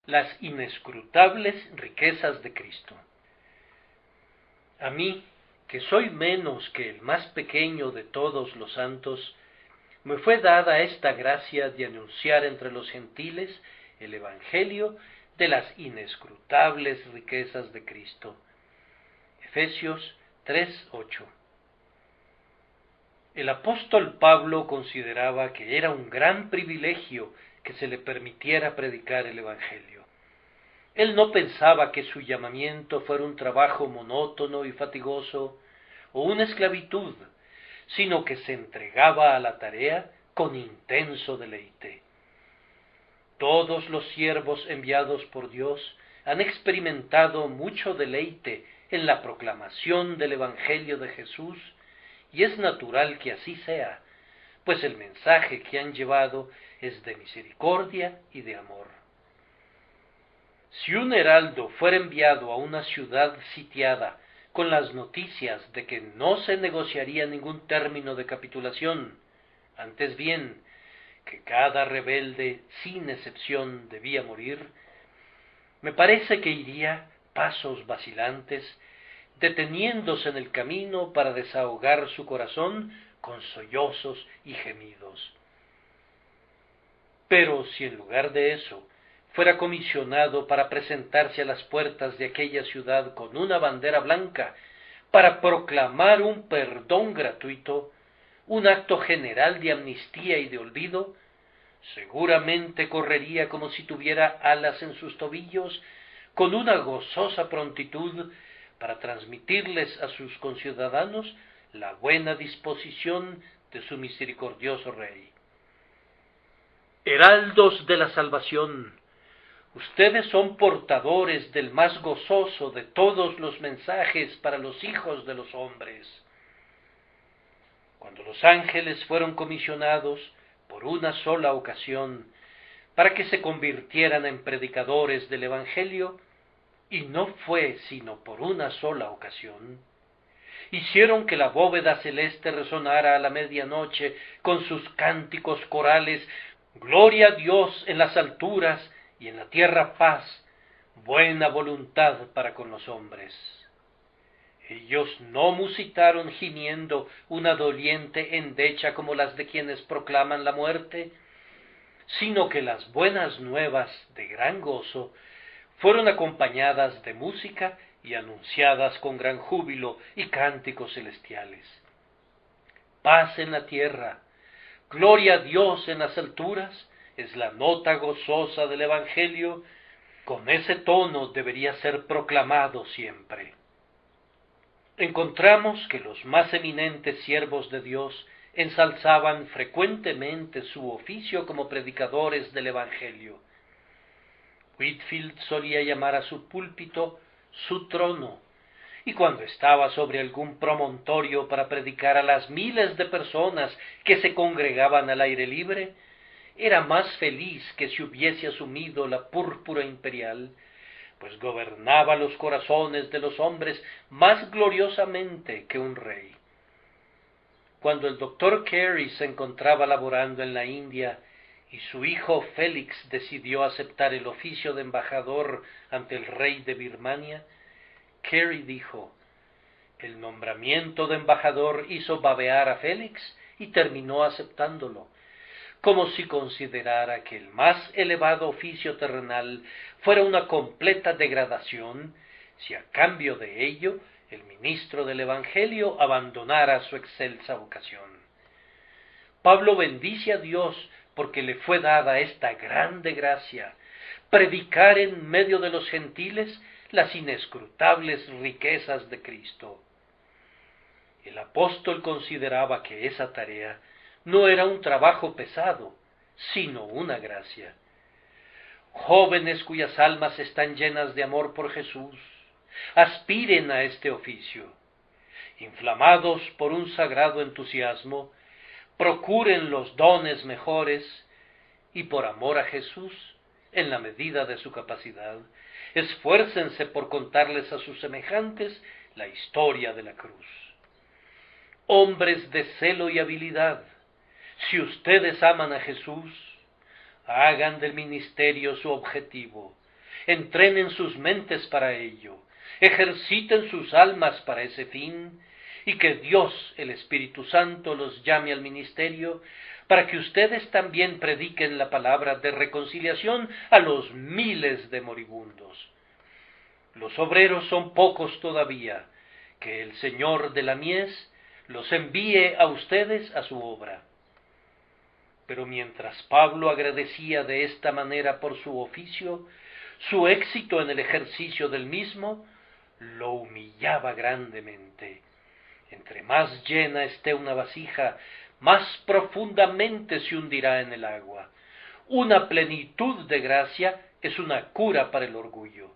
Las inescrutables riquezas de Cristo. A mí, que soy menos que el más pequeño de todos los santos, me fue dada esta gracia de anunciar entre los gentiles el Evangelio de las inescrutables riquezas de Cristo. Efesios 3:8. El apóstol Pablo consideraba que era un gran privilegio que se le permitiera predicar el Evangelio. Él no pensaba que su llamamiento fuera un trabajo monótono y fatigoso o una esclavitud, sino que se entregaba a la tarea con intenso deleite. Todos los siervos enviados por Dios han experimentado mucho deleite en la proclamación del Evangelio de Jesús, y es natural que así sea, pues el mensaje que han llevado es de misericordia y de amor. Si un heraldo fuera enviado a una ciudad sitiada con las noticias de que no se negociaría ningún término de capitulación, antes bien, que cada rebelde, sin excepción, debía morir, me parece que iría pasos vacilantes, deteniéndose en el camino para desahogar su corazón con sollozos y gemidos. Pero si en lugar de eso fuera comisionado para presentarse a las puertas de aquella ciudad con una bandera blanca, para proclamar un perdón gratuito, un acto general de amnistía y de olvido, seguramente correría como si tuviera alas en sus tobillos, con una gozosa prontitud para transmitirles a sus conciudadanos la buena disposición de su misericordioso Rey. Heraldos de la salvación, ustedes son portadores del más gozoso de todos los mensajes para los hijos de los hombres. Cuando los ángeles fueron comisionados por una sola ocasión para que se convirtieran en predicadores del Evangelio, y no fue sino por una sola ocasión, hicieron que la bóveda celeste resonara a la medianoche con sus cánticos corales: gloria a Dios en las alturas y en la tierra paz, buena voluntad para con los hombres. Ellos no musitaron gimiendo una doliente endecha como las de quienes proclaman la muerte, sino que las buenas nuevas de gran gozo fueron acompañadas de música y anunciadas con gran júbilo y cánticos celestiales. Paz en la tierra, gloria a Dios en las alturas, es la nota gozosa del Evangelio. Con ese tono debería ser proclamado siempre. Encontramos que los más eminentes siervos de Dios ensalzaban frecuentemente su oficio como predicadores del Evangelio. Whitefield solía llamar a su púlpito su trono, y cuando estaba sobre algún promontorio para predicar a las miles de personas que se congregaban al aire libre, era más feliz que si hubiese asumido la púrpura imperial, pues gobernaba los corazones de los hombres más gloriosamente que un rey. Cuando el doctor Carey se encontraba laborando en la India y su hijo Félix decidió aceptar el oficio de embajador ante el rey de Birmania, Carey dijo: el nombramiento de embajador hizo babear a Félix y terminó aceptándolo, como si considerara que el más elevado oficio terrenal fuera una completa degradación, si a cambio de ello el ministro del Evangelio abandonara su excelsa vocación. Pablo bendice a Dios porque le fue dada esta grande gracia, predicar en medio de los gentiles las inescrutables riquezas de Cristo. El apóstol consideraba que esa tarea no era un trabajo pesado, sino una gracia. Jóvenes cuyas almas están llenas de amor por Jesús, aspiren a este oficio. Inflamados por un sagrado entusiasmo, procuren los dones mejores y por amor a Jesús, en la medida de su capacidad, esfuércense por contarles a sus semejantes la historia de la cruz. Hombres de celo y habilidad, si ustedes aman a Jesús, hagan del ministerio su objetivo, entrenen sus mentes para ello, ejerciten sus almas para ese fin, y que Dios, el Espíritu Santo, los llame al ministerio, para que ustedes también prediquen la palabra de reconciliación a los miles de moribundos. Los obreros son pocos todavía, que el Señor de la mies los envíe a ustedes a su obra. Pero mientras Pablo agradecía de esta manera por su oficio, su éxito en el ejercicio del mismo lo humillaba grandemente. Entre más llena esté una vasija, más profundamente se hundirá en el agua. Una plenitud de gracia es una cura para el orgullo.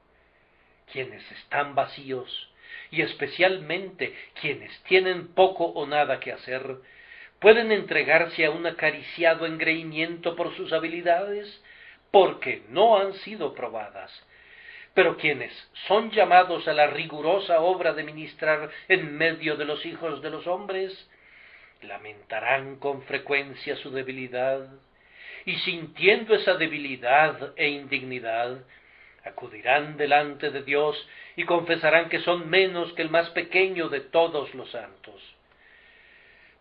Quienes están vacíos, y especialmente quienes tienen poco o nada que hacer, pueden entregarse a un acariciado engreimiento por sus habilidades, porque no han sido probadas. Pero quienes son llamados a la rigurosa obra de ministrar en medio de los hijos de los hombres, lamentarán con frecuencia su debilidad, y sintiendo esa debilidad e indignidad, acudirán delante de Dios y confesarán que son menos que el más pequeño de todos los santos.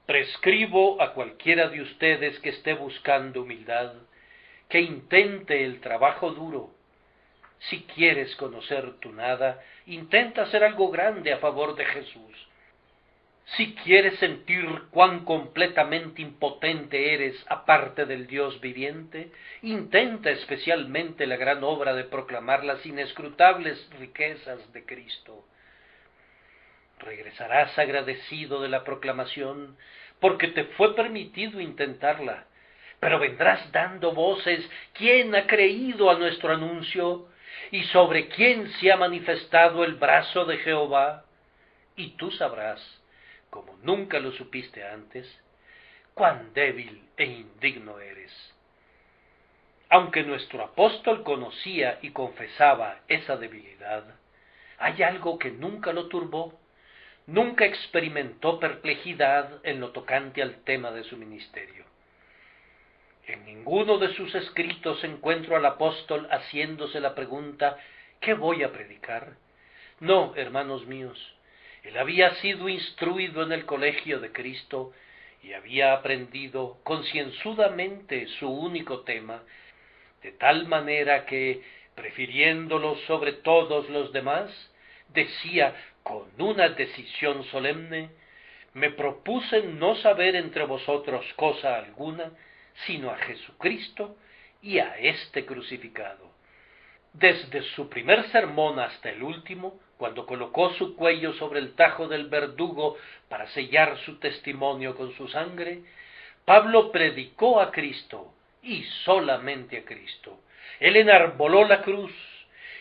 Prescribo a cualquiera de ustedes que esté buscando humildad, que intente el trabajo duro. Si quieres conocer tu nada, intenta hacer algo grande a favor de Jesús. Si quieres sentir cuán completamente impotente eres aparte del Dios viviente, intenta especialmente la gran obra de proclamar las inescrutables riquezas de Cristo. Regresarás agradecido de la proclamación, porque te fue permitido intentarla, pero vendrás dando voces: ¿quién ha creído a nuestro anuncio? ¿Y sobre quién se ha manifestado el brazo de Jehová? Y tú sabrás, como nunca lo supiste antes, cuán débil e indigno eres. Aunque nuestro apóstol conocía y confesaba esa debilidad, hay algo que nunca lo turbó, nunca experimentó perplejidad en lo tocante al tema de su ministerio. En ninguno de sus escritos encuentro al apóstol haciéndose la pregunta: ¿qué voy a predicar? No, hermanos míos, él había sido instruido en el colegio de Cristo y había aprendido concienzudamente su único tema, de tal manera que, prefiriéndolo sobre todos los demás, decía con una decisión solemne: me propuse no saber entre vosotros cosa alguna, sino a Jesucristo y a este crucificado. Desde su primer sermón hasta el último, cuando colocó su cuello sobre el tajo del verdugo para sellar su testimonio con su sangre, Pablo predicó a Cristo y solamente a Cristo. Él enarboló la cruz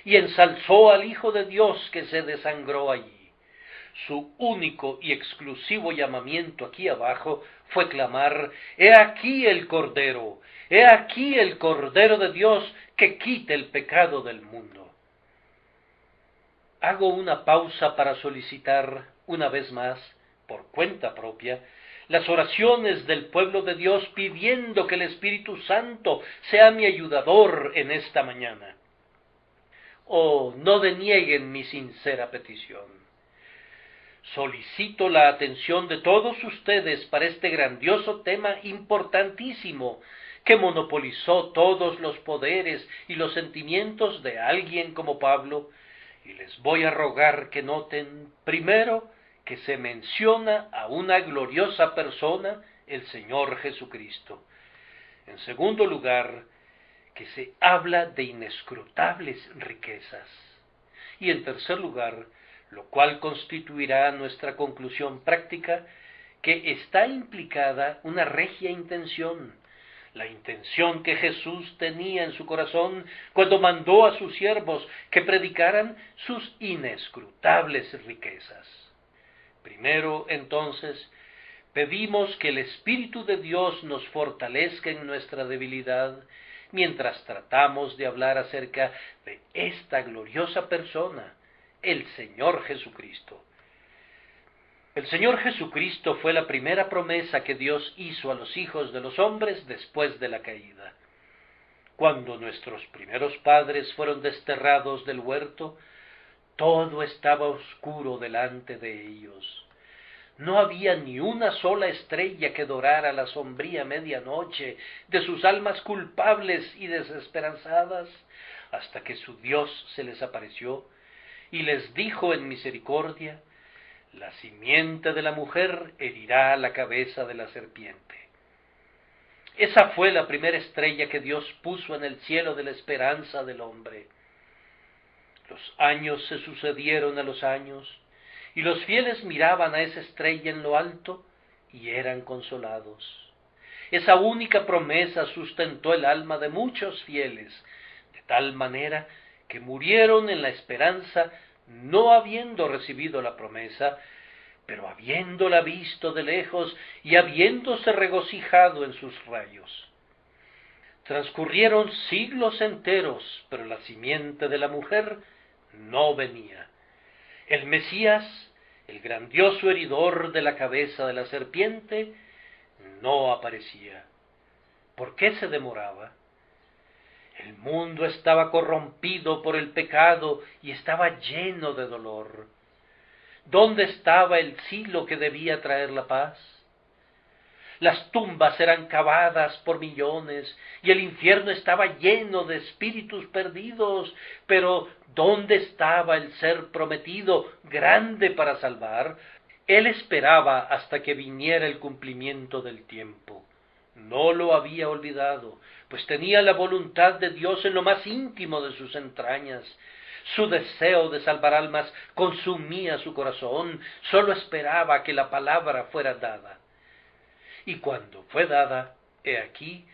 y ensalzó al Hijo de Dios que se desangró allí. Su único y exclusivo llamamiento aquí abajo fue clamar: «He aquí el Cordero, he aquí el Cordero de Dios que quita el pecado del mundo». Hago una pausa para solicitar una vez más, por cuenta propia, las oraciones del pueblo de Dios, pidiendo que el Espíritu Santo sea mi ayudador en esta mañana. Oh, no denieguen mi sincera petición. Solicito la atención de todos ustedes para este grandioso tema importantísimo que monopolizó todos los poderes y los sentimientos de alguien como Pablo, y les voy a rogar que noten, primero, que se menciona a una gloriosa persona, el Señor Jesucristo. En segundo lugar, que se habla de inescrutables riquezas. Y en tercer lugar, lo cual constituirá nuestra conclusión práctica, que está implicada una regia intención, la intención que Jesús tenía en su corazón cuando mandó a sus siervos que predicaran sus inescrutables riquezas. Primero, entonces, pedimos que el Espíritu de Dios nos fortalezca en nuestra debilidad, mientras tratamos de hablar acerca de esta gloriosa persona, el Señor Jesucristo. El Señor Jesucristo fue la primera promesa que Dios hizo a los hijos de los hombres después de la caída. Cuando nuestros primeros padres fueron desterrados del huerto, todo estaba oscuro delante de ellos. No había ni una sola estrella que dorara la sombría medianoche de sus almas culpables y desesperanzadas, hasta que su Dios se les apareció y les dijo en misericordia: la simiente de la mujer herirá la cabeza de la serpiente. Esa fue la primera estrella que Dios puso en el cielo de la esperanza del hombre. Los años se sucedieron a los años, y los fieles miraban a esa estrella en lo alto y eran consolados. Esa única promesa sustentó el alma de muchos fieles, de tal manera que murieron en la esperanza, no habiendo recibido la promesa, pero habiéndola visto de lejos y habiéndose regocijado en sus rayos. Transcurrieron siglos enteros, pero la simiente de la mujer no venía. El Mesías, el grandioso heridor de la cabeza de la serpiente, no aparecía. ¿Por qué se demoraba? El mundo estaba corrompido por el pecado y estaba lleno de dolor. ¿Dónde estaba el silo que debía traer la paz? Las tumbas eran cavadas por millones y el infierno estaba lleno de espíritus perdidos, pero ¿dónde estaba el ser prometido, grande para salvar? Él esperaba hasta que viniera el cumplimiento del tiempo. No lo había olvidado, pues tenía la voluntad de Dios en lo más íntimo de sus entrañas. Su deseo de salvar almas consumía su corazón, sólo esperaba que la palabra fuera dada. Y cuando fue dada, he aquí,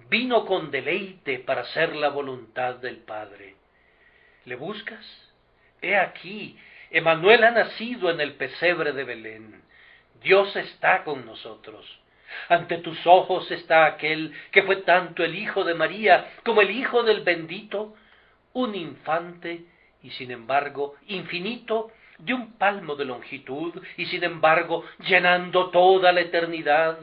vino con deleite para hacer la voluntad del Padre. ¿Le buscas? He aquí, Emmanuel ha nacido en el pesebre de Belén. Dios está con nosotros. Ante tus ojos está aquel que fue tanto el hijo de María como el hijo del bendito, un infante y sin embargo infinito, de un palmo de longitud y sin embargo llenando toda la eternidad,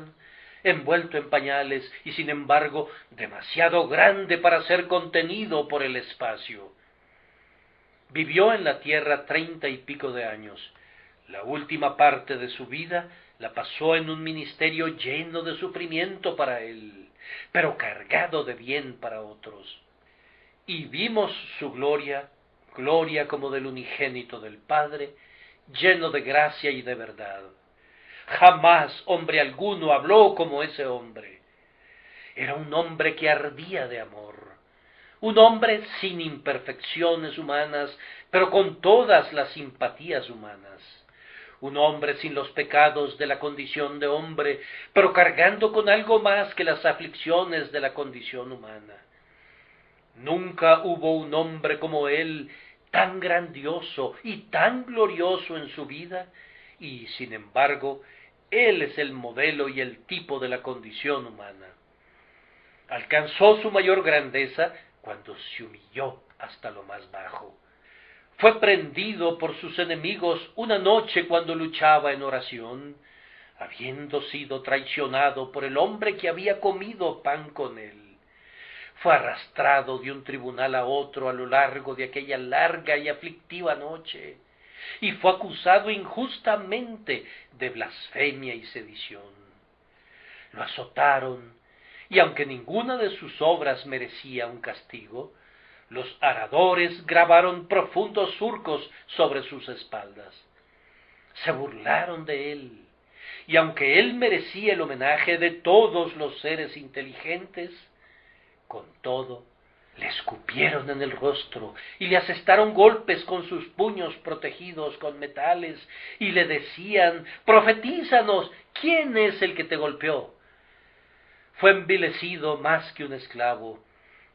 envuelto en pañales y sin embargo demasiado grande para ser contenido por el espacio. Vivió en la tierra 30 y pico de años. La última parte de su vida la pasó en un ministerio lleno de sufrimiento para él, pero cargado de bien para otros. Y vimos su gloria, gloria como del unigénito del Padre, lleno de gracia y de verdad. Jamás hombre alguno habló como ese hombre. Era un hombre que ardía de amor, un hombre sin imperfecciones humanas, pero con todas las simpatías humanas. Un hombre sin los pecados de la condición de hombre, pero cargando con algo más que las aflicciones de la condición humana. Nunca hubo un hombre como él, tan grandioso y tan glorioso en su vida, y sin embargo, él es el modelo y el tipo de la condición humana. Alcanzó su mayor grandeza cuando se humilló hasta lo más bajo. Fue prendido por sus enemigos una noche cuando luchaba en oración, habiendo sido traicionado por el hombre que había comido pan con él. Fue arrastrado de un tribunal a otro a lo largo de aquella larga y aflictiva noche, y fue acusado injustamente de blasfemia y sedición. Lo azotaron, y aunque ninguna de sus obras merecía un castigo, los aradores grabaron profundos surcos sobre sus espaldas. Se burlaron de él, y aunque él merecía el homenaje de todos los seres inteligentes, con todo, le escupieron en el rostro y le asestaron golpes con sus puños protegidos con metales y le decían: «Profetízanos, ¿quién es el que te golpeó?». Fue envilecido más que un esclavo.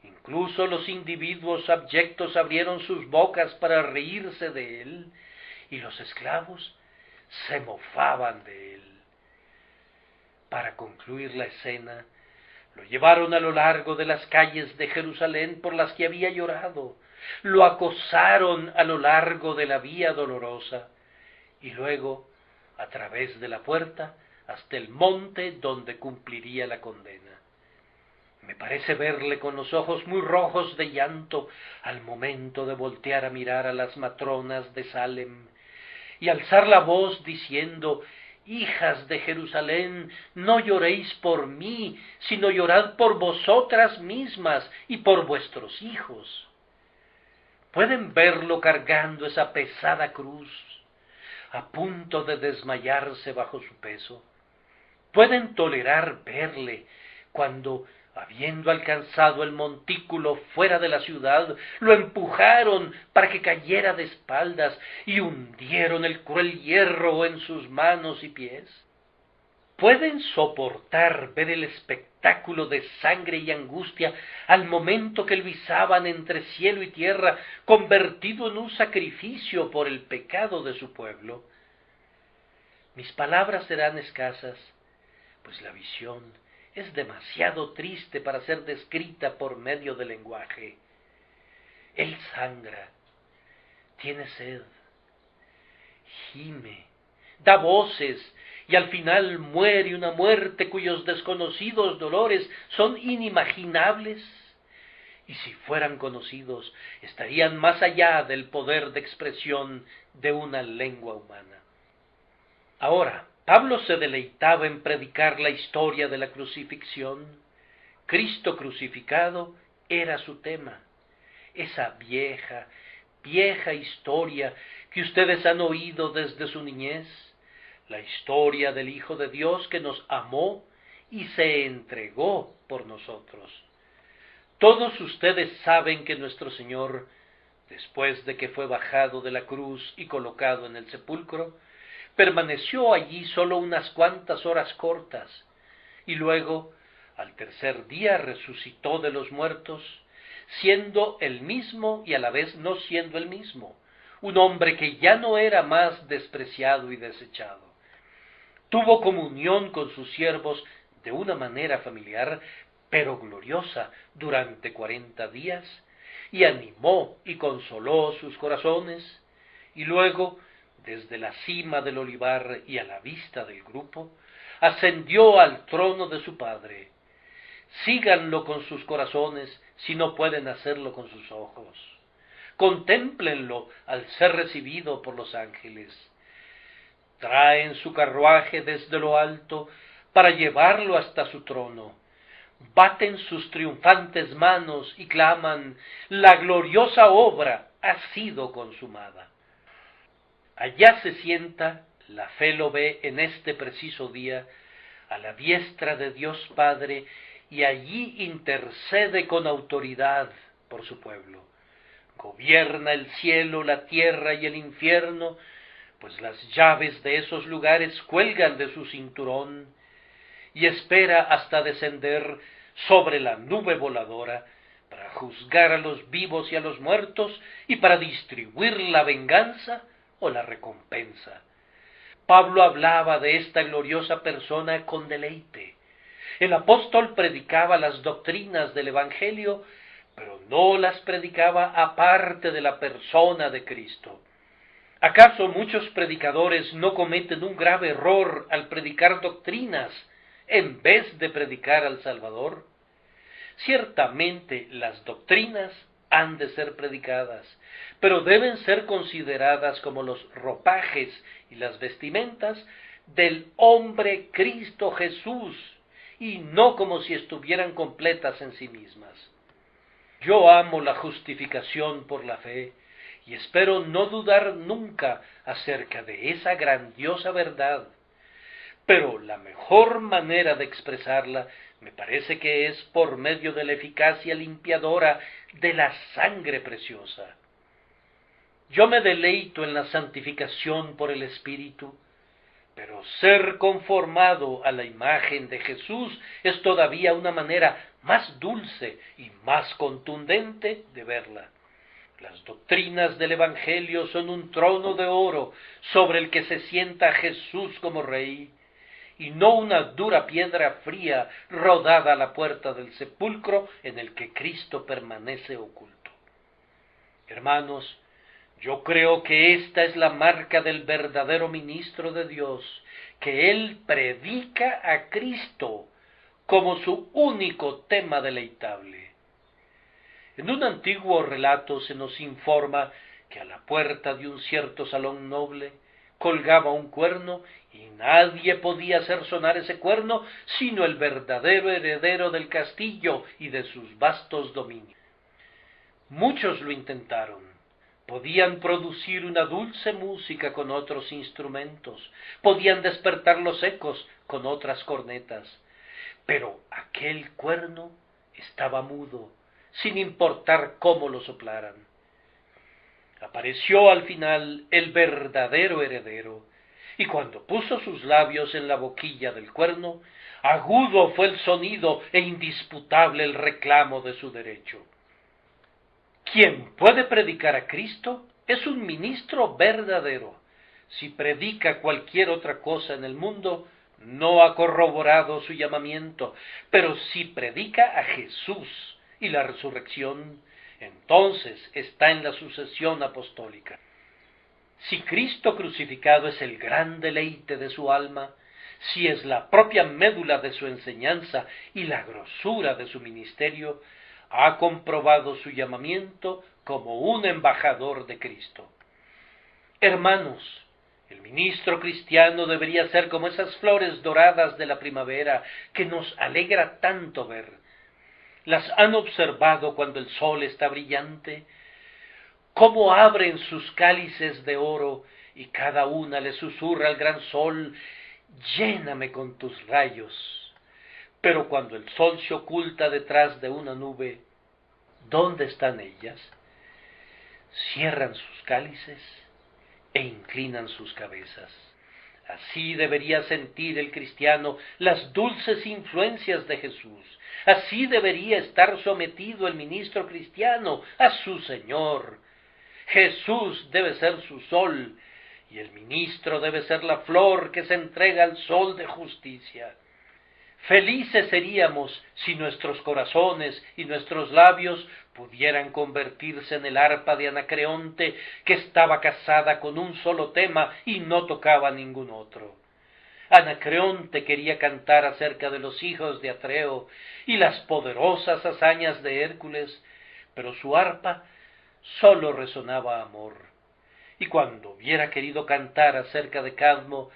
Incluso los individuos abyectos abrieron sus bocas para reírse de él, y los esclavos se mofaban de él. Para concluir la escena, lo llevaron a lo largo de las calles de Jerusalén por las que había llorado, lo acosaron a lo largo de la vía dolorosa, y luego, a través de la puerta, hasta el monte donde cumpliría la condena. Me parece verle con los ojos muy rojos de llanto al momento de voltear a mirar a las matronas de Salem y alzar la voz diciendo: hijas de Jerusalén, no lloréis por mí, sino llorad por vosotras mismas y por vuestros hijos. Pueden verlo cargando esa pesada cruz, a punto de desmayarse bajo su peso. Pueden tolerar verle cuando, habiendo alcanzado el montículo fuera de la ciudad, lo empujaron para que cayera de espaldas y hundieron el cruel hierro en sus manos y pies. Pueden soportar ver el espectáculo de sangre y angustia al momento que lo izaban entre cielo y tierra, convertido en un sacrificio por el pecado de su pueblo. Mis palabras serán escasas, pues la visión es demasiado triste para ser descrita por medio del lenguaje. Él sangra, tiene sed, gime, da voces, y al final muere una muerte cuyos desconocidos dolores son inimaginables, y si fueran conocidos, estarían más allá del poder de expresión de una lengua humana. Ahora, Pablo se deleitaba en predicar la historia de la crucifixión. Cristo crucificado era su tema. Esa vieja historia que ustedes han oído desde su niñez, la historia del Hijo de Dios que nos amó y se entregó por nosotros. Todos ustedes saben que nuestro Señor, después de que fue bajado de la cruz y colocado en el sepulcro, permaneció allí solo unas cuantas horas cortas, y luego, al tercer día, resucitó de los muertos, siendo el mismo y a la vez no siendo el mismo, un hombre que ya no era más despreciado y desechado. Tuvo comunión con sus siervos de una manera familiar, pero gloriosa, durante 40 días, y animó y consoló sus corazones, y luego, desde la cima del olivar y a la vista del grupo, ascendió al trono de su Padre. Síganlo con sus corazones si no pueden hacerlo con sus ojos. Contémplenlo al ser recibido por los ángeles. Traen su carruaje desde lo alto para llevarlo hasta su trono. Baten sus triunfantes manos y claman: la gloriosa obra ha sido consumada. Allá se sienta, la fe lo ve en este preciso día, a la diestra de Dios Padre, y allí intercede con autoridad por su pueblo. Gobierna el cielo, la tierra y el infierno, pues las llaves de esos lugares cuelgan de su cinturón, y espera hasta descender sobre la nube voladora para juzgar a los vivos y a los muertos y para distribuir la venganza o la recompensa. Pablo hablaba de esta gloriosa persona con deleite. El apóstol predicaba las doctrinas del Evangelio, pero no las predicaba aparte de la persona de Cristo. ¿Acaso muchos predicadores no cometen un grave error al predicar doctrinas en vez de predicar al Salvador? Ciertamente las doctrinas han de ser predicadas, pero deben ser consideradas como los ropajes y las vestimentas del hombre Cristo Jesús, y no como si estuvieran completas en sí mismas. Yo amo la justificación por la fe, y espero no dudar nunca acerca de esa grandiosa verdad, pero la mejor manera de expresarla me parece que es por medio de la eficacia limpiadora de la sangre preciosa. Yo me deleito en la santificación por el Espíritu, pero ser conformado a la imagen de Jesús es todavía una manera más dulce y más contundente de verla. Las doctrinas del Evangelio son un trono de oro sobre el que se sienta Jesús como Rey, y no una dura piedra fría rodada a la puerta del sepulcro en el que Cristo permanece oculto. Hermanos, yo creo que esta es la marca del verdadero ministro de Dios, que él predica a Cristo como su único tema deleitable. En un antiguo relato se nos informa que a la puerta de un cierto salón noble colgaba un cuerno y nadie podía hacer sonar ese cuerno sino el verdadero heredero del castillo y de sus vastos dominios. Muchos lo intentaron. Podían producir una dulce música con otros instrumentos, podían despertar los ecos con otras cornetas, pero aquel cuerno estaba mudo, sin importar cómo lo soplaran. Apareció al final el verdadero heredero, y cuando puso sus labios en la boquilla del cuerno, agudo fue el sonido e indisputable el reclamo de su derecho. Quien puede predicar a Cristo es un ministro verdadero. Si predica cualquier otra cosa en el mundo, no ha corroborado su llamamiento, pero si predica a Jesús y la resurrección, entonces está en la sucesión apostólica. Si Cristo crucificado es el gran deleite de su alma, si es la propia médula de su enseñanza y la grosura de su ministerio, ha comprobado su llamamiento como un embajador de Cristo. Hermanos, el ministro cristiano debería ser como esas flores doradas de la primavera que nos alegra tanto ver. ¿Las han observado cuando el sol está brillante? Cómo abren sus cálices de oro y cada una le susurra al gran sol: lléname con tus rayos. Pero cuando el sol se oculta detrás de una nube, ¿dónde están ellas? Cierran sus cálices e inclinan sus cabezas. Así debería sentir el cristiano las dulces influencias de Jesús. Así debería estar sometido el ministro cristiano a su Señor. Jesús debe ser su sol, y el ministro debe ser la flor que se entrega al sol de justicia. Felices seríamos si nuestros corazones y nuestros labios pudieran convertirse en el arpa de Anacreonte, que estaba casada con un solo tema y no tocaba ningún otro. Anacreonte quería cantar acerca de los hijos de Atreo y las poderosas hazañas de Hércules, pero su arpa sólo resonaba amor. Y cuando hubiera querido cantar acerca de Cadmo,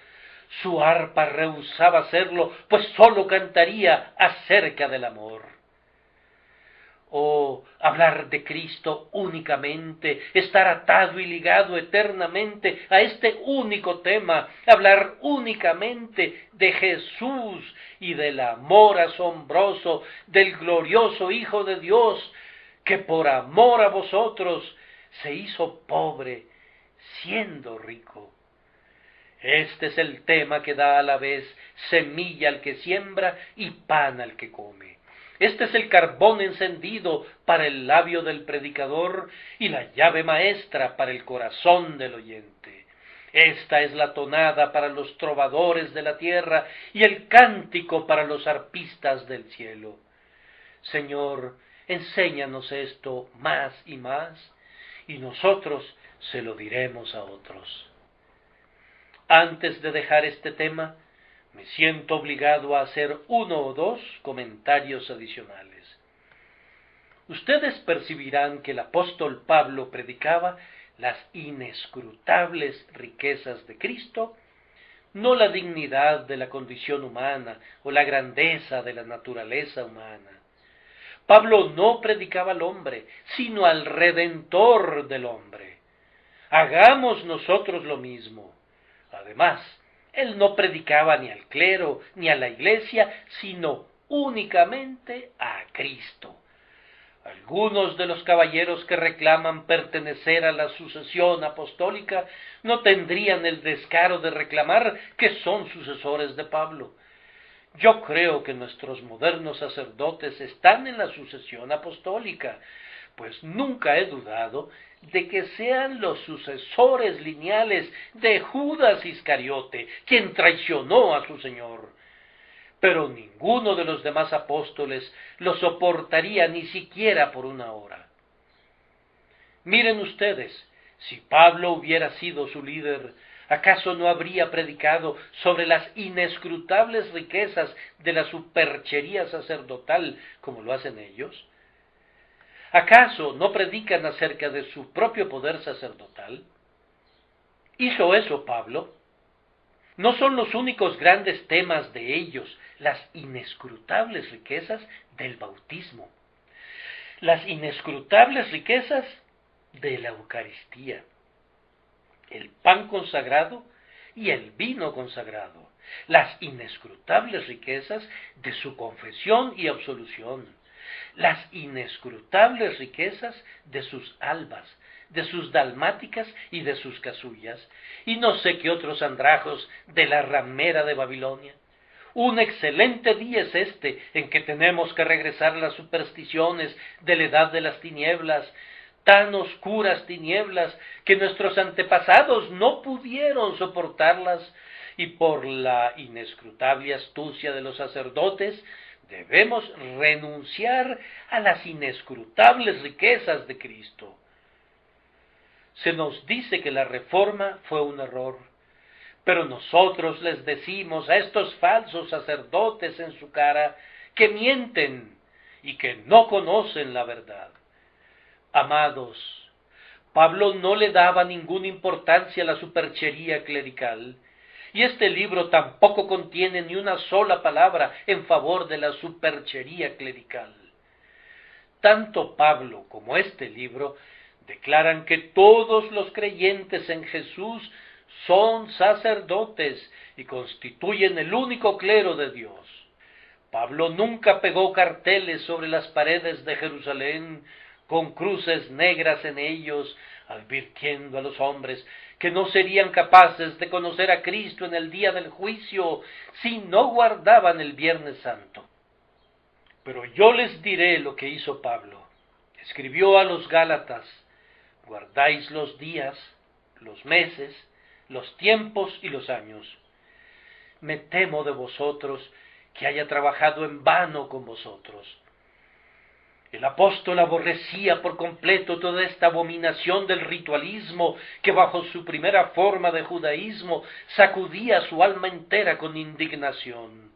su arpa rehusaba hacerlo, pues sólo cantaría acerca del amor. Oh, hablar de Cristo únicamente, estar atado y ligado eternamente a este único tema, hablar únicamente de Jesús y del amor asombroso del glorioso Hijo de Dios, que por amor a vosotros se hizo pobre, siendo rico. Este es el tema que da a la vez semilla al que siembra y pan al que come. Este es el carbón encendido para el labio del predicador y la llave maestra para el corazón del oyente. Esta es la tonada para los trovadores de la tierra y el cántico para los arpistas del cielo. Señor, enséñanos esto más y más, y nosotros se lo diremos a otros. Antes de dejar este tema, me siento obligado a hacer uno o dos comentarios adicionales. Ustedes percibirán que el apóstol Pablo predicaba las inescrutables riquezas de Cristo, no la dignidad de la condición humana o la grandeza de la naturaleza humana. Pablo no predicaba al hombre, sino al Redentor del hombre. Hagamos nosotros lo mismo. Además, él no predicaba ni al clero ni a la iglesia, sino únicamente a Cristo. Algunos de los caballeros que reclaman pertenecer a la sucesión apostólica no tendrían el descaro de reclamar que son sucesores de Pablo. Yo creo que nuestros modernos sacerdotes están en la sucesión apostólica, pues nunca he dudado de que sean los sucesores lineales de Judas Iscariote, quien traicionó a su Señor. Pero ninguno de los demás apóstoles lo soportaría ni siquiera por una hora. Miren ustedes, si Pablo hubiera sido su líder, ¿Acaso no habría predicado sobre las inescrutables riquezas de la superchería sacerdotal como lo hacen ellos? ¿Acaso no predican acerca de su propio poder sacerdotal? ¿Hizo eso Pablo? No son los únicos grandes temas de ellos las inescrutables riquezas del bautismo, las inescrutables riquezas de la Eucaristía, el pan consagrado y el vino consagrado, las inescrutables riquezas de su confesión y absolución, las inescrutables riquezas de sus albas, de sus dalmáticas y de sus casullas, y no sé qué otros andrajos de la ramera de Babilonia. Un excelente día es este en que tenemos que regresar a las supersticiones de la edad de las tinieblas, tan oscuras tinieblas que nuestros antepasados no pudieron soportarlas, y por la inescrutable astucia de los sacerdotes debemos renunciar a las inescrutables riquezas de Cristo. Se nos dice que la reforma fue un error, pero nosotros les decimos a estos falsos sacerdotes en su cara que mienten y que no conocen la verdad. Amados, Pablo no le daba ninguna importancia a la superchería clerical, y este libro tampoco contiene ni una sola palabra en favor de la superchería clerical. Tanto Pablo como este libro declaran que todos los creyentes en Jesús son sacerdotes y constituyen el único clero de Dios. Pablo nunca pegó carteles sobre las paredes de Jerusalén con cruces negras en ellos, advirtiendo a los hombres que no serían capaces de conocer a Cristo en el día del juicio si no guardaban el Viernes Santo. Pero yo les diré lo que hizo Pablo. Escribió a los Gálatas: guardáis los días, los meses, los tiempos y los años. Me temo de vosotros que haya trabajado en vano con vosotros. El apóstol aborrecía por completo toda esta abominación del ritualismo que bajo su primera forma de judaísmo sacudía su alma entera con indignación.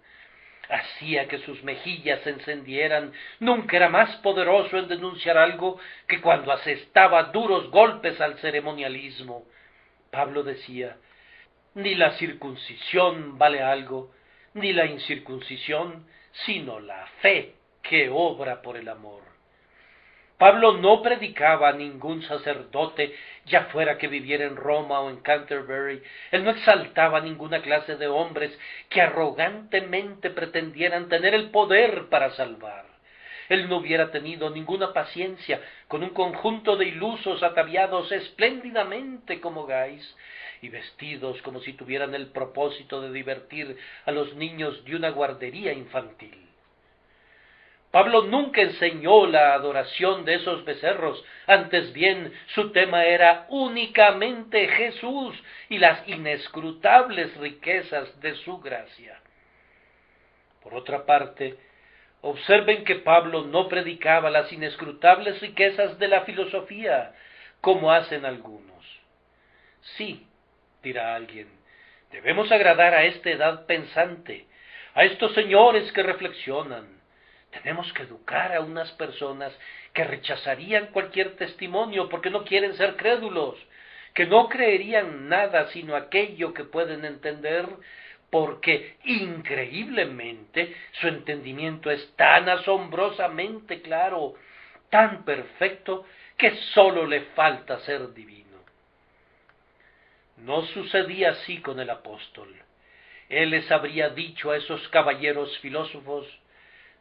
Hacía que sus mejillas se encendieran. Nunca era más poderoso en denunciar algo que cuando asestaba duros golpes al ceremonialismo. Pablo decía: ni la circuncisión vale algo, ni la incircuncisión, sino la fe que obra por el amor. Pablo no predicaba a ningún sacerdote, ya fuera que viviera en Roma o en Canterbury. Él no exaltaba a ninguna clase de hombres que arrogantemente pretendieran tener el poder para salvar. Él no hubiera tenido ninguna paciencia con un conjunto de ilusos ataviados espléndidamente como gais y vestidos como si tuvieran el propósito de divertir a los niños de una guardería infantil. Pablo nunca enseñó la adoración de esos becerros, antes bien su tema era únicamente Jesús y las inescrutables riquezas de su gracia. Por otra parte, observen que Pablo no predicaba las inescrutables riquezas de la filosofía, como hacen algunos. Sí, dirá alguien, debemos agradar a esta edad pensante, a estos señores que reflexionan. Tenemos que educar a unas personas que rechazarían cualquier testimonio porque no quieren ser crédulos, que no creerían nada sino aquello que pueden entender, porque increíblemente su entendimiento es tan asombrosamente claro, tan perfecto, que sólo le falta ser divino. No sucedía así con el apóstol. Él les habría dicho a esos caballeros filósofos: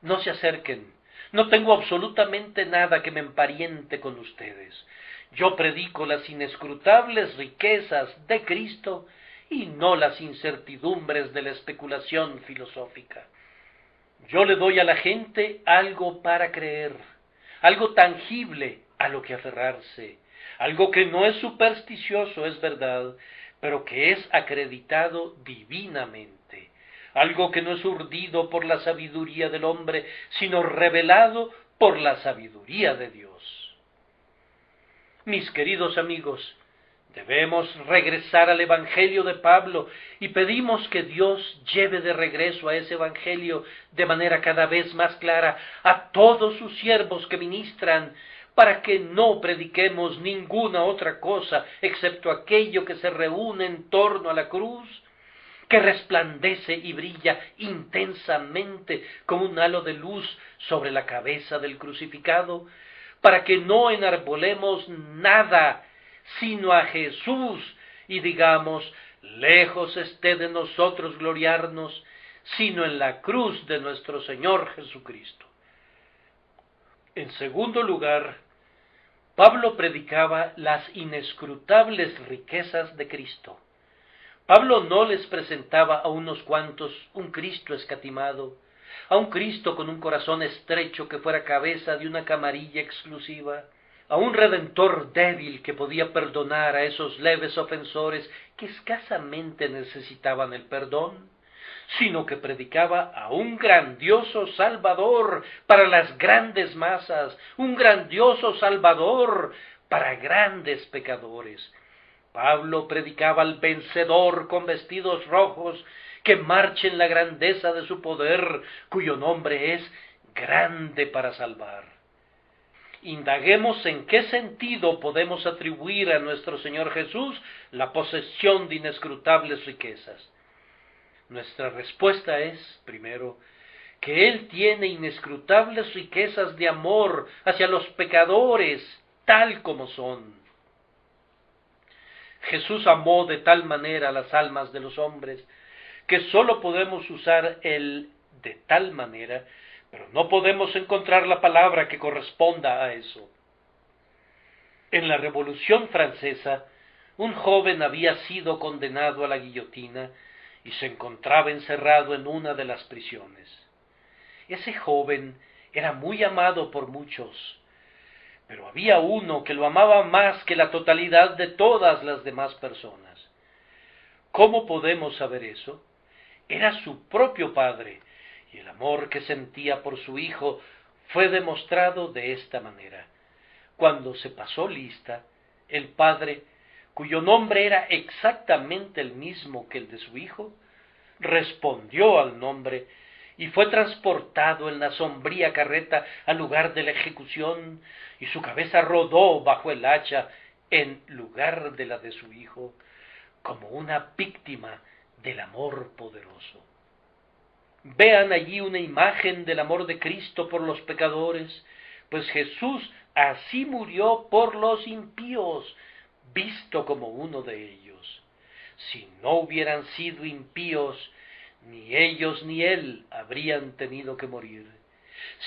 no se acerquen, no tengo absolutamente nada que me empariente con ustedes. Yo predico las inescrutables riquezas de Cristo y no las incertidumbres de la especulación filosófica. Yo le doy a la gente algo para creer, algo tangible a lo que aferrarse, algo que no es supersticioso, es verdad, pero que es acreditado divinamente, algo que no es urdido por la sabiduría del hombre, sino revelado por la sabiduría de Dios. Mis queridos amigos, Debemos regresar al Evangelio de Pablo y pedimos que Dios lleve de regreso a ese Evangelio de manera cada vez más clara a todos sus siervos que ministran, para que no prediquemos ninguna otra cosa excepto aquello que se reúne en torno a la cruz, que resplandece y brilla intensamente como un halo de luz sobre la cabeza del crucificado, para que no enarbolemos nada sino a Jesús, y digamos, lejos esté de nosotros gloriarnos, sino en la cruz de nuestro Señor Jesucristo. En segundo lugar, Pablo predicaba las inescrutables riquezas de Cristo. Pablo no les presentaba a unos cuantos un Cristo escatimado, a un Cristo con un corazón estrecho que fuera cabeza de una camarilla exclusiva, a un Redentor débil que podía perdonar a esos leves ofensores que escasamente necesitaban el perdón, sino que predicaba a un grandioso Salvador para las grandes masas, un grandioso Salvador para grandes pecadores. Pablo predicaba al vencedor con vestidos rojos que marcha en la grandeza de su poder, cuyo nombre es grande para salvar. Indaguemos en qué sentido podemos atribuir a nuestro Señor Jesús la posesión de inescrutables riquezas. Nuestra respuesta es, primero, que Él tiene inescrutables riquezas de amor hacia los pecadores, tal como son. Jesús amó de tal manera las almas de los hombres, que sólo podemos usar el de tal manera, pero no podemos encontrar la palabra que corresponda a eso. En la Revolución Francesa, un joven había sido condenado a la guillotina y se encontraba encerrado en una de las prisiones. Ese joven era muy amado por muchos, pero había uno que lo amaba más que la totalidad de todas las demás personas. ¿Cómo podemos saber eso? Era su propio padre, y el amor que sentía por su hijo fue demostrado de esta manera. Cuando se pasó lista, el padre, cuyo nombre era exactamente el mismo que el de su hijo, respondió al nombre y fue transportado en la sombría carreta al lugar de la ejecución, y su cabeza rodó bajo el hacha en lugar de la de su hijo, como una víctima del amor poderoso. Vean allí una imagen del amor de Cristo por los pecadores, pues Jesús así murió por los impíos, visto como uno de ellos. Si no hubieran sido impíos, ni ellos ni él habrían tenido que morir.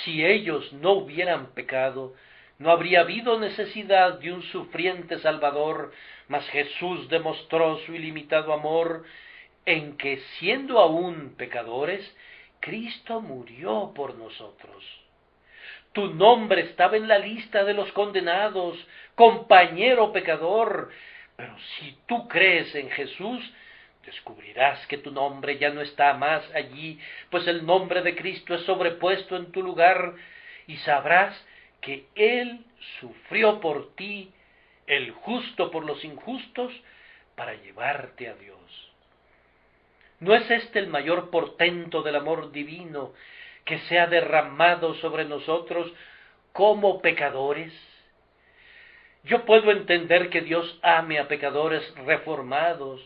Si ellos no hubieran pecado, no habría habido necesidad de un sufriente Salvador, mas Jesús demostró su ilimitado amor en que, siendo aún pecadores, Cristo murió por nosotros. Tu nombre estaba en la lista de los condenados, compañero pecador, pero si tú crees en Jesús, descubrirás que tu nombre ya no está más allí, pues el nombre de Cristo es sobrepuesto en tu lugar, y sabrás que Él sufrió por ti, el justo por los injustos, para llevarte a Dios. ¿No es este el mayor portento del amor divino que se ha derramado sobre nosotros como pecadores? Yo puedo entender que Dios ame a pecadores reformados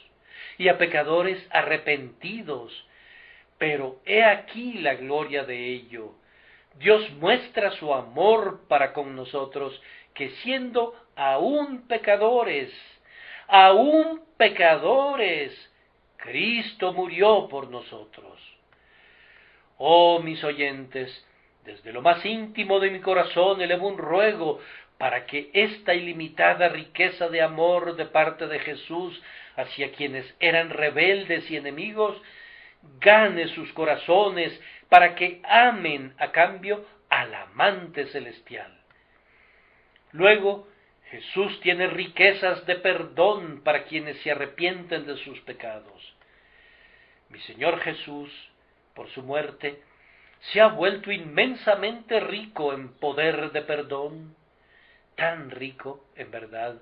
y a pecadores arrepentidos, pero he aquí la gloria de ello. Dios muestra su amor para con nosotros, que siendo aún pecadores, Cristo murió por nosotros. Oh, mis oyentes, desde lo más íntimo de mi corazón elevo un ruego para que esta ilimitada riqueza de amor de parte de Jesús hacia quienes eran rebeldes y enemigos gane sus corazones, para que amen a cambio al amante celestial. Luego, Jesús tiene riquezas de perdón para quienes se arrepienten de sus pecados. Mi Señor Jesús, por su muerte, se ha vuelto inmensamente rico en poder de perdón, tan rico, en verdad,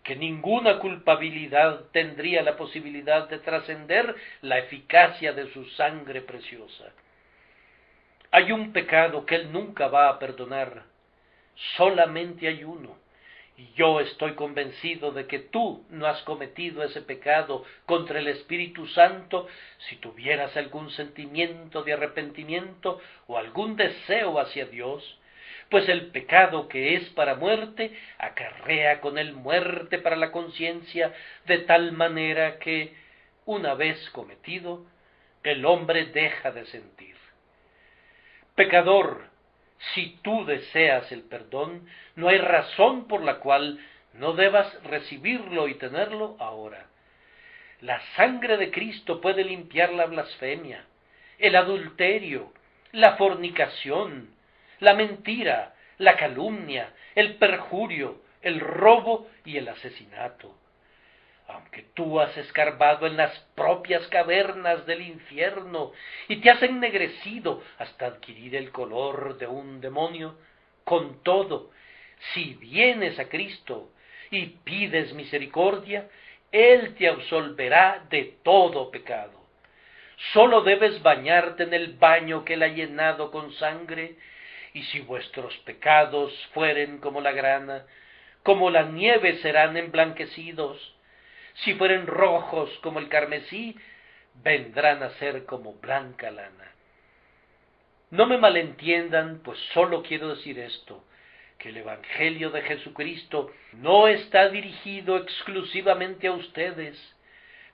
que ninguna culpabilidad tendría la posibilidad de trascender la eficacia de su sangre preciosa. Hay un pecado que Él nunca va a perdonar, solamente hay uno, y yo estoy convencido de que tú no has cometido ese pecado contra el Espíritu Santo si tuvieras algún sentimiento de arrepentimiento o algún deseo hacia Dios, pues el pecado que es para muerte acarrea con él muerte para la conciencia, de tal manera que, una vez cometido, el hombre deja de sentir. Pecador, si tú deseas el perdón, no hay razón por la cual no debas recibirlo y tenerlo ahora. La sangre de Cristo puede limpiar la blasfemia, el adulterio, la fornicación, la mentira, la calumnia, el perjurio, el robo y el asesinato. Aunque tú has escarbado en las propias cavernas del infierno y te has ennegrecido hasta adquirir el color de un demonio, con todo, si vienes a Cristo y pides misericordia, Él te absolverá de todo pecado. Solo debes bañarte en el baño que Él ha llenado con sangre, y si vuestros pecados fueren como la grana, como la nieve serán emblanquecidos. Si fueren rojos como el carmesí, vendrán a ser como blanca lana. No me malentiendan, pues solo quiero decir esto, que el Evangelio de Jesucristo no está dirigido exclusivamente a ustedes,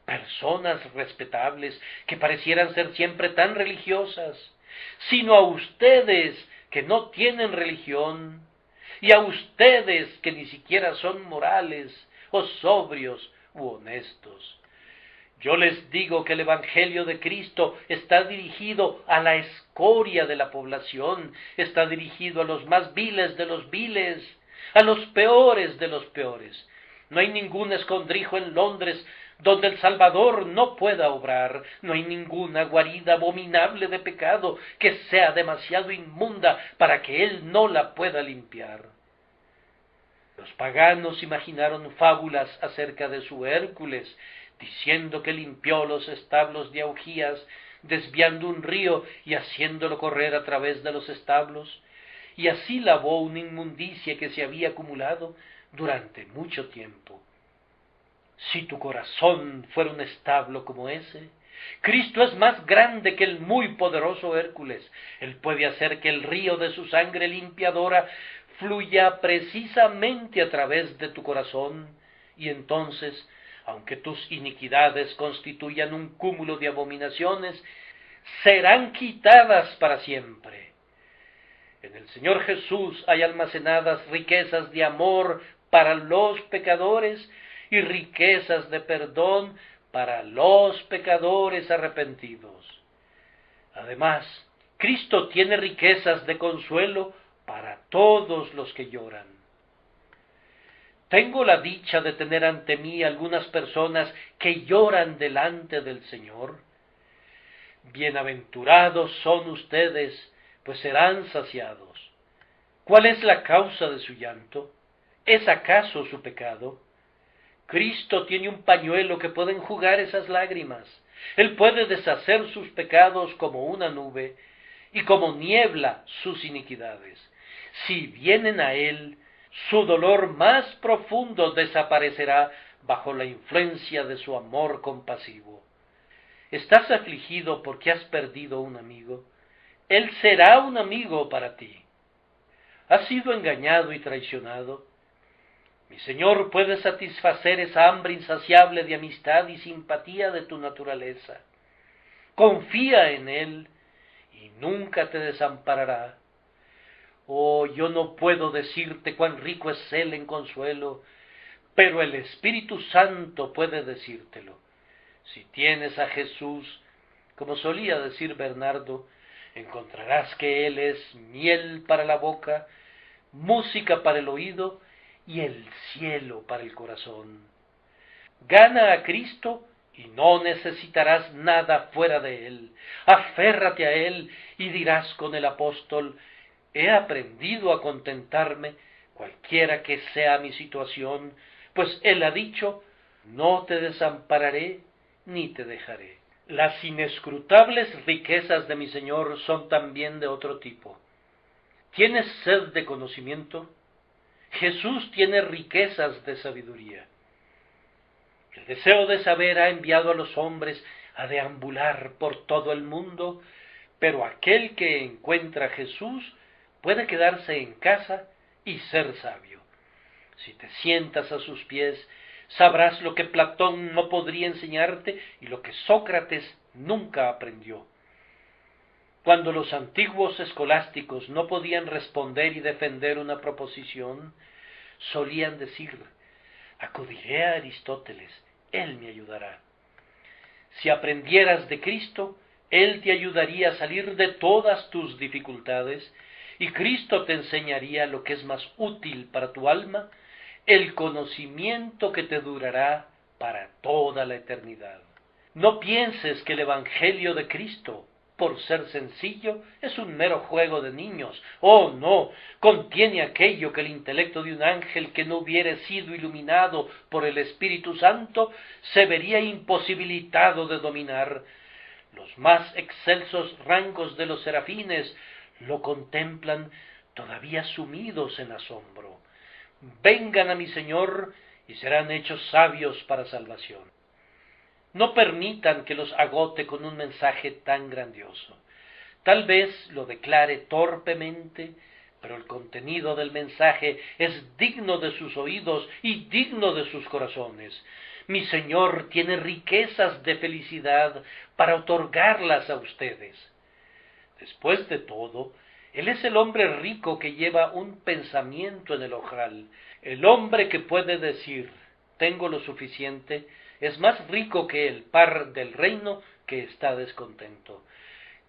personas respetables que parecieran ser siempre tan religiosas, sino a ustedes que no tienen religión, y a ustedes que ni siquiera son morales o sobrios u honestos. Yo les digo que el Evangelio de Cristo está dirigido a la escoria de la población, está dirigido a los más viles de los viles, a los peores de los peores. No hay ningún escondrijo en Londres donde el Salvador no pueda obrar, no hay ninguna guarida abominable de pecado que sea demasiado inmunda para que Él no la pueda limpiar. Los paganos imaginaron fábulas acerca de su Hércules, diciendo que limpió los establos de Augías, desviando un río y haciéndolo correr a través de los establos, y así lavó una inmundicia que se había acumulado durante mucho tiempo. Si tu corazón fuera un establo como ese, Cristo es más grande que el muy poderoso Hércules. Él puede hacer que el río de su sangre limpiadora fluya precisamente a través de tu corazón, y entonces, aunque tus iniquidades constituyan un cúmulo de abominaciones, serán quitadas para siempre. En el Señor Jesús hay almacenadas riquezas de amor para los pecadores y riquezas de perdón para los pecadores arrepentidos. Además, Cristo tiene riquezas de consuelo para todos los que lloran. Tengo la dicha de tener ante mí algunas personas que lloran delante del Señor. Bienaventurados son ustedes, pues serán saciados. ¿Cuál es la causa de su llanto? ¿Es acaso su pecado? Cristo tiene un pañuelo que puede enjugar esas lágrimas. Él puede deshacer sus pecados como una nube y como niebla sus iniquidades. Si vienen a Él, su dolor más profundo desaparecerá bajo la influencia de su amor compasivo. ¿Estás afligido porque has perdido un amigo? Él será un amigo para ti. ¿Has sido engañado y traicionado? Mi Señor puede satisfacer esa hambre insaciable de amistad y simpatía de tu naturaleza. Confía en Él y nunca te desamparará. Oh, yo no puedo decirte cuán rico es Él en consuelo, pero el Espíritu Santo puede decírtelo. Si tienes a Jesús, como solía decir Bernardo, encontrarás que Él es miel para la boca, música para el oído y el cielo para el corazón. Gana a Cristo y no necesitarás nada fuera de Él. Aférrate a Él y dirás con el apóstol: he aprendido a contentarme, cualquiera que sea mi situación, pues Él ha dicho, no te desampararé ni te dejaré. Las inescrutables riquezas de mi Señor son también de otro tipo. ¿Tienes sed de conocimiento? Jesús tiene riquezas de sabiduría. El deseo de saber ha enviado a los hombres a deambular por todo el mundo, pero aquel que encuentra a Jesús puede quedarse en casa y ser sabio. Si te sientas a sus pies, sabrás lo que Platón no podría enseñarte y lo que Sócrates nunca aprendió. Cuando los antiguos escolásticos no podían responder y defender una proposición, solían decir, acudiré a Aristóteles, él me ayudará. Si aprendieras de Cristo, Él te ayudaría a salir de todas tus dificultades, y Cristo te enseñaría lo que es más útil para tu alma, el conocimiento que te durará para toda la eternidad. No pienses que el Evangelio de Cristo, por ser sencillo, es un mero juego de niños. Oh, no, contiene aquello que el intelecto de un ángel que no hubiere sido iluminado por el Espíritu Santo se vería imposibilitado de dominar. Los más excelsos rangos de los serafines lo contemplan todavía sumidos en asombro. Vengan a mi Señor y serán hechos sabios para salvación. No permitan que los agote con un mensaje tan grandioso. Tal vez lo declare torpemente, pero el contenido del mensaje es digno de sus oídos y digno de sus corazones. Mi Señor tiene riquezas de felicidad para otorgarlas a ustedes. Después de todo, Él es el hombre rico que lleva un pensamiento en el ojal. El hombre que puede decir, tengo lo suficiente, es más rico que el par del reino que está descontento.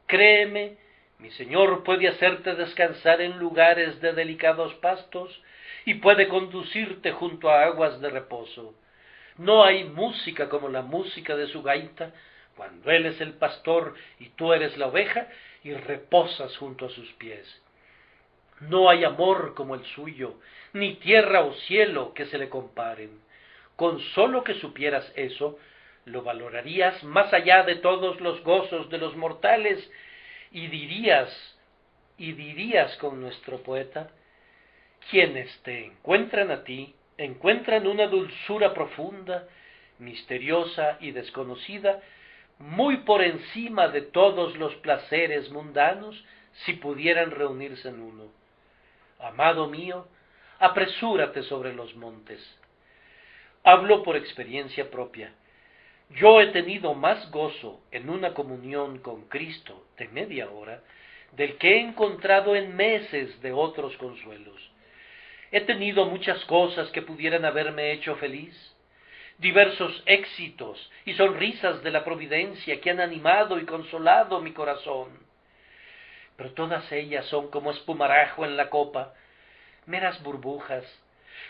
Créeme, mi Señor puede hacerte descansar en lugares de delicados pastos y puede conducirte junto a aguas de reposo. No hay música como la música de su gaita, cuando Él es el pastor y tú eres la oveja y reposas junto a sus pies. No hay amor como el suyo, ni tierra o cielo que se le comparen. Con solo que supieras eso, lo valorarías más allá de todos los gozos de los mortales, y dirías con nuestro poeta, quienes te encuentran a ti, encuentran una dulzura profunda, misteriosa y desconocida, muy por encima de todos los placeres mundanos, si pudieran reunirse en uno. Amado mío, apresúrate sobre los montes. Hablo por experiencia propia. Yo he tenido más gozo en una comunión con Cristo de media hora del que he encontrado en meses de otros consuelos. He tenido muchas cosas que pudieran haberme hecho feliz, diversos éxitos y sonrisas de la providencia que han animado y consolado mi corazón. Pero todas ellas son como espumarajo en la copa, meras burbujas,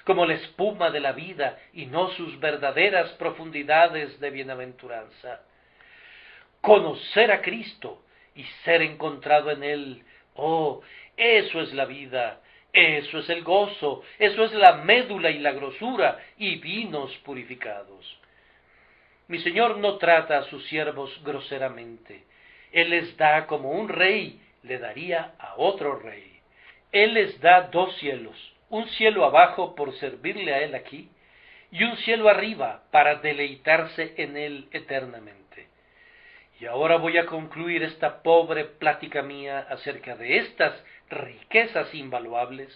como la espuma de la vida y no sus verdaderas profundidades de bienaventuranza. Conocer a Cristo y ser encontrado en Él, oh, eso es la vida, eso es el gozo, eso es la médula y la grosura y vinos purificados. Mi Señor no trata a sus siervos groseramente. Él les da como un rey le daría a otro rey. Él les da dos cielos, un cielo abajo por servirle a Él aquí, y un cielo arriba para deleitarse en Él eternamente. Y ahora voy a concluir esta pobre plática mía acerca de estas riquezas invaluables,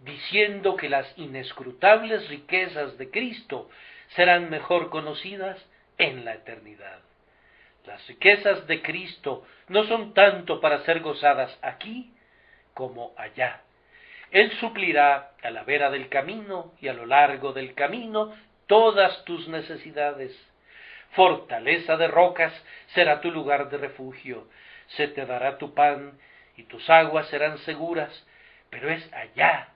diciendo que las inescrutables riquezas de Cristo serán mejor conocidas en la eternidad. Las riquezas de Cristo no son tanto para ser gozadas aquí como allá. Él suplirá a la vera del camino y a lo largo del camino todas tus necesidades. Fortaleza de rocas será tu lugar de refugio. Se te dará tu pan y tus aguas serán seguras. Pero es allá,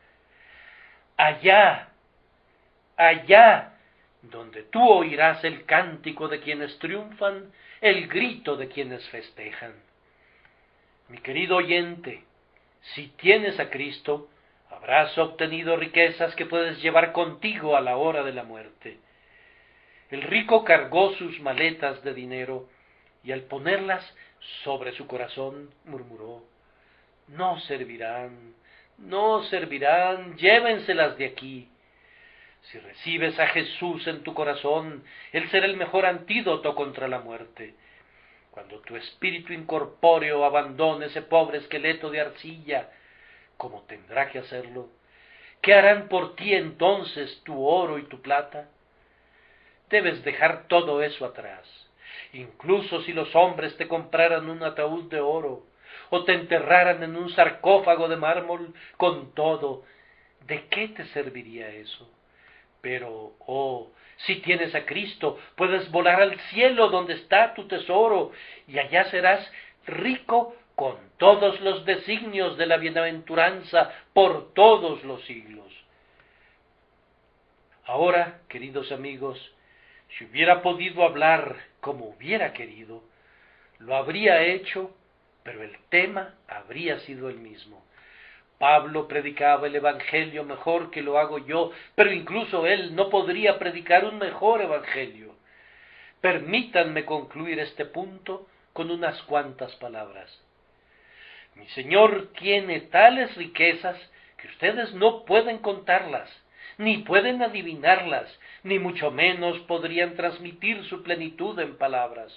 donde tú oirás el cántico de quienes triunfan, el grito de quienes festejan. Mi querido oyente, si tienes a Cristo, Habrás obtenido riquezas que puedes llevar contigo a la hora de la muerte. El rico cargó sus maletas de dinero y al ponerlas sobre su corazón murmuró: no servirán, no servirán, llévenselas de aquí. Si recibes a Jesús en tu corazón, Él será el mejor antídoto contra la muerte. Cuando tu espíritu incorpóreo abandone ese pobre esqueleto de arcilla, como tendrá que hacerlo, ¿qué harán por ti entonces tu oro y tu plata? Debes dejar todo eso atrás. Incluso si los hombres te compraran un ataúd de oro, o te enterraran en un sarcófago de mármol, con todo, ¿de qué te serviría eso? Pero, oh, si tienes a Cristo, puedes volar al cielo donde está tu tesoro, y allá serás rico con todos los designios de la bienaventuranza por todos los siglos. Ahora, queridos amigos, si hubiera podido hablar como hubiera querido, lo habría hecho, pero el tema habría sido el mismo. Pablo predicaba el Evangelio mejor que lo hago yo, pero incluso él no podría predicar un mejor Evangelio. Permítanme concluir este punto con unas cuantas palabras. Mi Señor tiene tales riquezas que ustedes no pueden contarlas, ni pueden adivinarlas, ni mucho menos podrían transmitir su plenitud en palabras.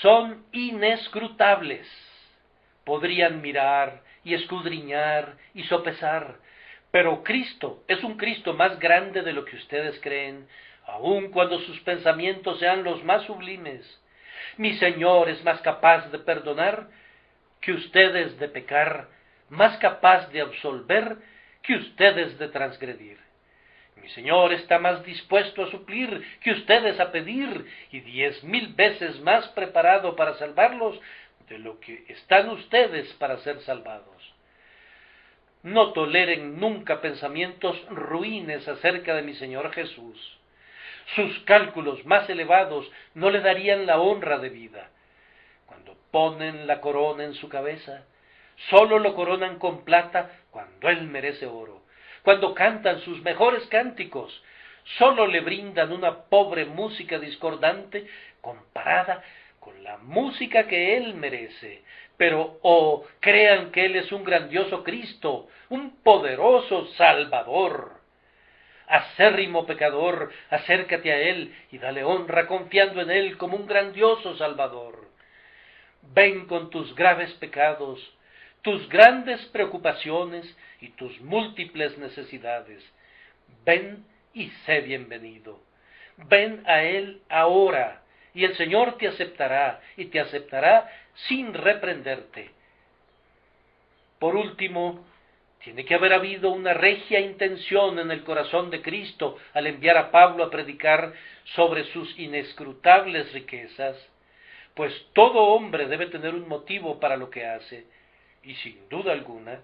Son inescrutables. Podrían mirar y escudriñar y sopesar, pero Cristo es un Cristo más grande de lo que ustedes creen, aun cuando sus pensamientos sean los más sublimes. Mi Señor es más capaz de perdonar que ustedes de pecar, más capaz de absolver que ustedes de transgredir. Mi Señor está más dispuesto a suplir que ustedes a pedir, y 10,000 veces más preparado para salvarlos de lo que están ustedes para ser salvados. No toleren nunca pensamientos ruines acerca de mi Señor Jesús. Sus cálculos más elevados no le darían la honra de vida. Cuando ponen la corona en su cabeza, sólo lo coronan con plata cuando él merece oro. Cuando cantan sus mejores cánticos, sólo le brindan una pobre música discordante comparada con la música que él merece. Pero, crean que él es un grandioso Cristo, un poderoso Salvador. Acérrimo pecador, acércate a él y dale honra confiando en él como un grandioso Salvador. Ven con tus graves pecados, tus grandes preocupaciones y tus múltiples necesidades. Ven y sé bienvenido. Ven a él ahora, y el Señor te aceptará, y te aceptará sin reprenderte. Por último, tiene que haber habido una regia intención en el corazón de Cristo al enviar a Pablo a predicar sobre sus inescrutables riquezas, pues todo hombre debe tener un motivo para lo que hace, y sin duda alguna,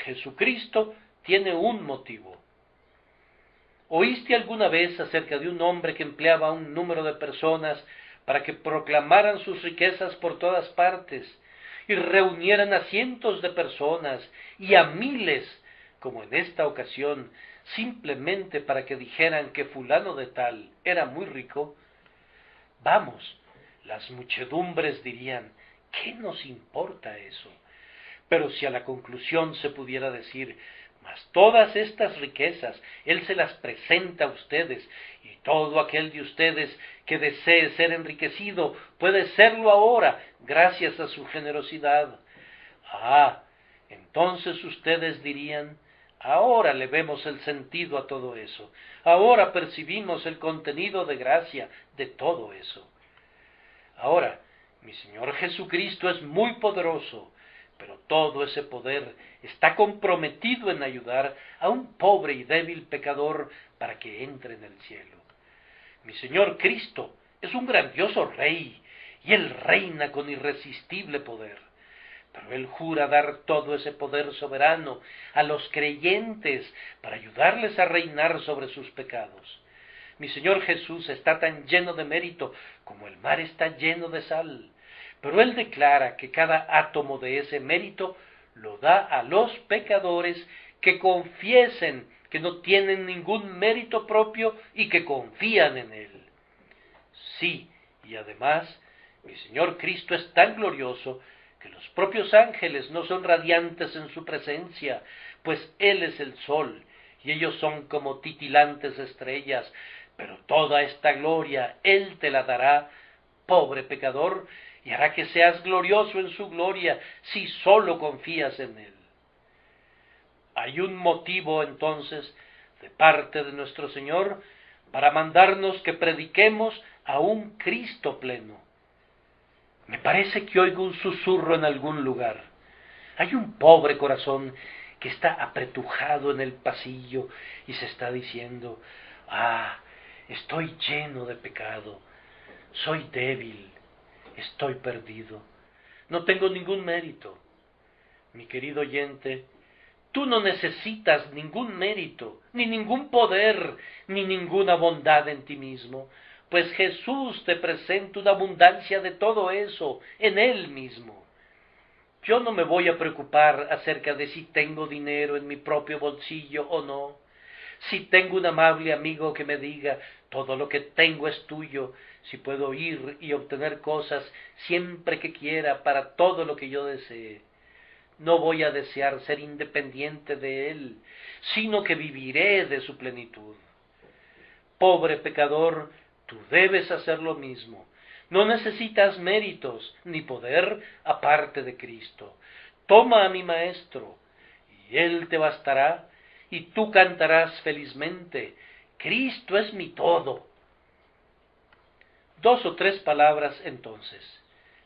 Jesucristo tiene un motivo. ¿Oíste alguna vez acerca de un hombre que empleaba a un número de personas para que proclamaran sus riquezas por todas partes, y reunieran a cientos de personas y a miles, como en esta ocasión, simplemente para que dijeran que fulano de tal era muy rico? Vamos, las muchedumbres dirían: ¿qué nos importa eso? Pero si a la conclusión se pudiera decir: mas todas estas riquezas él se las presenta a ustedes, y todo aquel de ustedes que desee ser enriquecido puede serlo ahora gracias a su generosidad. Entonces ustedes dirían: ahora le vemos el sentido a todo eso, ahora percibimos el contenido de gracia de todo eso. Ahora, mi Señor Jesucristo es muy poderoso, pero todo ese poder está comprometido en ayudar a un pobre y débil pecador para que entre en el cielo. Mi Señor Cristo es un grandioso Rey, y Él reina con irresistible poder, pero Él jura dar todo ese poder soberano a los creyentes para ayudarles a reinar sobre sus pecados. Mi Señor Jesús está tan lleno de mérito como el mar está lleno de sal, pero Él declara que cada átomo de ese mérito lo da a los pecadores que confiesen que no tienen ningún mérito propio y que confían en Él. Sí, y además, mi Señor Cristo es tan glorioso que los propios ángeles no son radiantes en su presencia, pues Él es el sol, y ellos son como titilantes estrellas, pero toda esta gloria Él te la dará, pobre pecador, y hará que seas glorioso en su gloria, si sólo confías en Él. Hay un motivo, entonces, de parte de nuestro Señor, para mandarnos que prediquemos a un Cristo pleno. Me parece que oigo un susurro en algún lugar. Hay un pobre corazón que está apretujado en el pasillo y se está diciendo: ah, estoy lleno de pecado, soy débil, estoy perdido, no tengo ningún mérito. Mi querido oyente, tú no necesitas ningún mérito, ni ningún poder, ni ninguna bondad en ti mismo, pues Jesús te presenta una abundancia de todo eso en Él mismo. Yo no me voy a preocupar acerca de si tengo dinero en mi propio bolsillo o no, si tengo un amable amigo que me diga: todo lo que tengo es tuyo, si puedo ir y obtener cosas siempre que quiera para todo lo que yo desee. No voy a desear ser independiente de Él, sino que viviré de su plenitud. Pobre pecador, tú debes hacer lo mismo. No necesitas méritos ni poder aparte de Cristo. Toma a mi Maestro, y Él te bastará, y tú cantarás felizmente: Cristo es mi todo. 2 o 3 palabras entonces.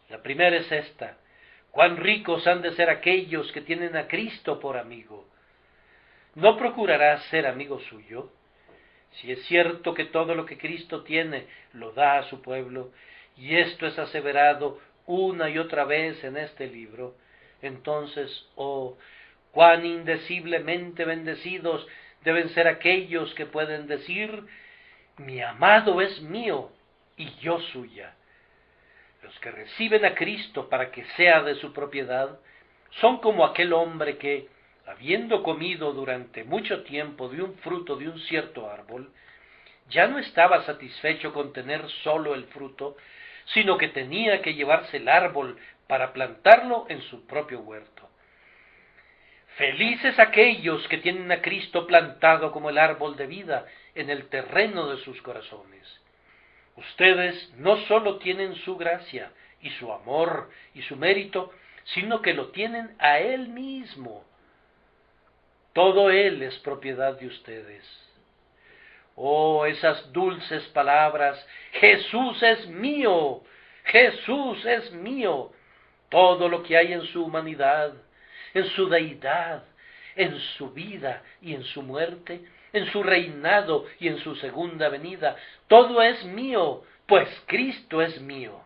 La primera es esta: cuán ricos han de ser aquellos que tienen a Cristo por amigo. ¿No procurarás ser amigo suyo? Si es cierto que todo lo que Cristo tiene lo da a su pueblo, y esto es aseverado una y otra vez en este libro, entonces, oh, cuán indeciblemente bendecidos deben ser aquellos que pueden decir: mi amado es mío y yo suya. Los que reciben a Cristo para que sea de su propiedad son como aquel hombre que, habiendo comido durante mucho tiempo de un fruto de un cierto árbol, ya no estaba satisfecho con tener solo el fruto, sino que tenía que llevarse el árbol para plantarlo en su propio huerto. Felices aquellos que tienen a Cristo plantado como el árbol de vida en el terreno de sus corazones. Ustedes no sólo tienen su gracia y su amor y su mérito, sino que lo tienen a Él mismo. Todo Él es propiedad de ustedes. Oh, esas dulces palabras: Jesús es mío, Jesús es mío. Todo lo que hay en su humanidad, en su deidad, en su vida y en su muerte, en su reinado y en su segunda venida, todo es mío, pues Cristo es mío.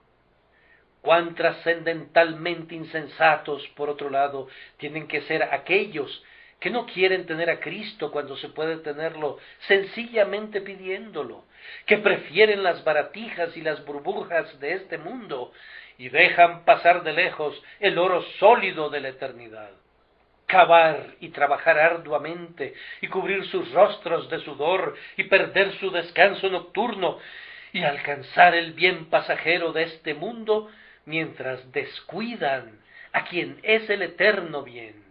Cuán trascendentalmente insensatos, por otro lado, tienen que ser aquellos que no quieren tener a Cristo cuando se puede tenerlo sencillamente pidiéndolo, que prefieren las baratijas y las burbujas de este mundo y dejan pasar de lejos el oro sólido de la eternidad. Cavar y trabajar arduamente y cubrir sus rostros de sudor y perder su descanso nocturno y alcanzar el bien pasajero de este mundo mientras descuidan a quien es el eterno bien.